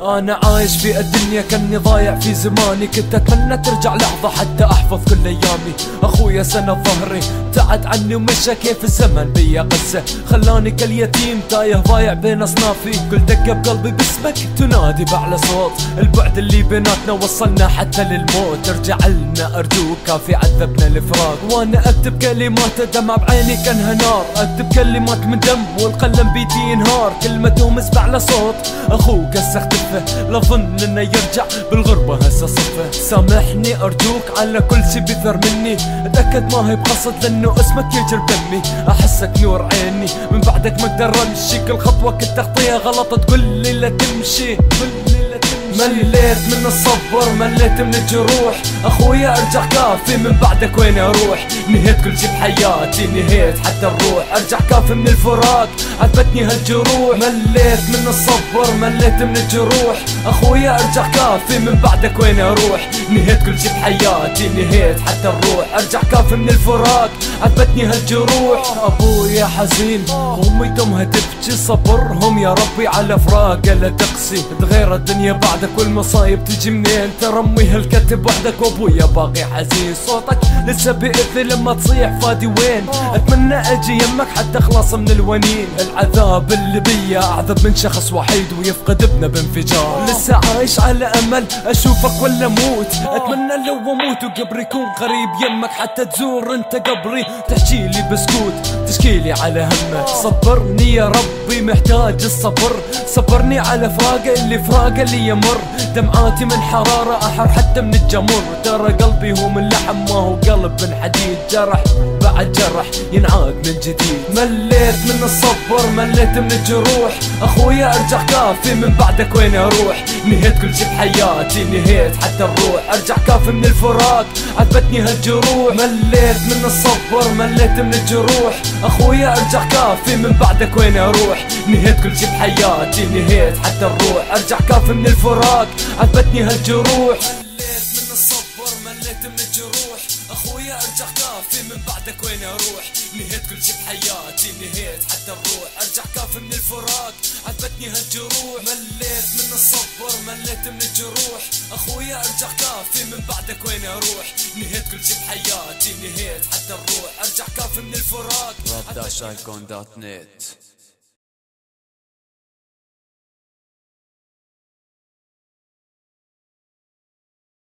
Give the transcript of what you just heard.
انا عايش في الدنيا كاني ضايع في زماني، كنت اتمنى ترجع لحظة حتى احفظ كل ايامي. اخويا سند ظهري ابتعد عني ومشى، كيف الزمن بيا قسه خلاني كاليتيم تايه ضايع بين اصنافي. كل دقة بقلبي باسمك تنادي باعلى صوت، البعد اللي بيناتنا وصلنا حتى للموت. ارجع لنا ارجوك كافي عذبنا الفراق، وانا اكتب كلمات دمع بعيني كانها نار. اكتب كلمات من دم والقلم بيدي ينهار، كلمتهم اسمع لصوت اخوك هسه اختفى، لا ظن انه يرجع بالغربة هسه صفه. سامحني ارجوك على كل شي بيثر مني، اتأكد ما هي بقصد لانه اسمك يجر بدمي. احسك نور عيني من بعدك ما اقدر امشي، كل خطوة كنت اخطيها غلط تقول لي لا تمشي. مليت من الصبر مليت من الجروح، اخويا ارجع كافي من بعدك وين اروح. نهيت كل شي بحياتي نهيت حتى الروح، ارجع كافي من الفراق عذبتني هالجروح. مليت من الصبر مليت من الجروح، اخويا ارجع كافي من بعدك وين اروح. نهيت كل شي بحياتي نهيت حتى الروح، ارجع كافي من الفراق عذبتني هالجروح. ابويا حزين وامي دمها تبكي، صبرهم يا ربي على فراقه لا تقسي. تغير الدنيا بعدك والمصايب تجي منين، ترمي هالكتب وحدك وابويا باقي حزين. صوتك لسه بيأذي لما تصيح فادي وين، اتمنى اجي يمك حتى اخلص من الونين. العذاب اللي بيا اعذب من شخص وحيد ويفقد ابنه بانفجار. لسه عايش على امل اشوفك ولا موت، اتمنى لو اموت وقبري يكون قريب يمك حتى تزور انت قبري. تحكي لي بسكوت تشكيلي على همك، صبرني يا ربي محتاج الصبر. صبرني على فراقه اللي يمر، دمعاتي من حرارة احر حتى من الجمر. ترى قلبي هو من لحم ما هو قلب من حديد، جرح بعد جرح ينعاد من جديد. مليت من الصبر مليت من الجروح، اخويا ارجع كافي من بعدك وين اروح. نهيت كل شي بحياتي نهيت حتى الروح، ارجع كافي من الفراق عذبتني هالجروح. مليت من الصبر مليت من الجروح، اخويا ارجع كافي من بعدك وين اروح. نهيت كل شي بحياتي نهيت حتى الروح، ارجع كافي من الفراق عذبتني هالجروح. مليت من الصبر مليت من الجروح، اخويا ارجع كافي من بعدك وين اروح. نهيت كل شي بحياتي نهيت حتى الروح، ارجع كافي من الفراق عذبتني هالجروح. مليت من الصبر مليت من الجروح، اخويا ارجع كافي من بعدك وين اروح. نهيت كل شي بحياتي نهيت حتى الروح، ارجع كافي من الفراق. rap-icon.net